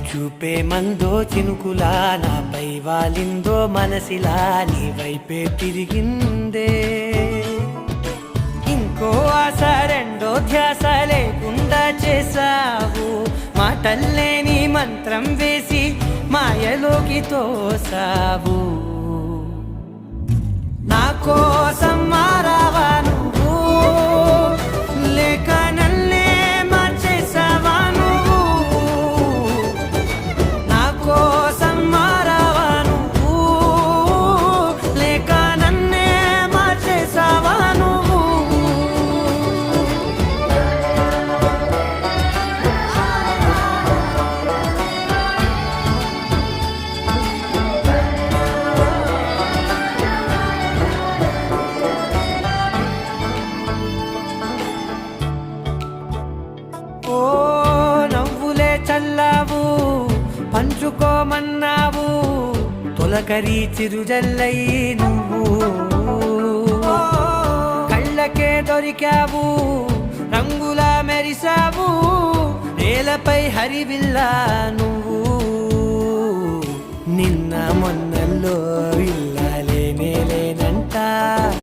చూపే మందో చినుకులా నాపై వాలిందో మనసిలా నీ వైపే తిరిగిందే ఇంకో ఆశ రెండో ధ్యాస లేకుండా చేసావు మాటల్లేని మంత్రం వేసి మాయలోకి తోసావు నా కోసం మారావా నువ్వు లేక నన్నే మార్చేసావా నువ్వు నా కోసం మారావా నువ్వు లేక నన్నే మార్చేసావా నువ్వు ఓ నవ్వులే చల్లావు పంచుకోమన్నావు తొలకరి చిరుజల్లై నువ్వు కళ్ళకే దొరికావు రంగులా మెరిసావు నేలపై హరివిల్లా నువ్వు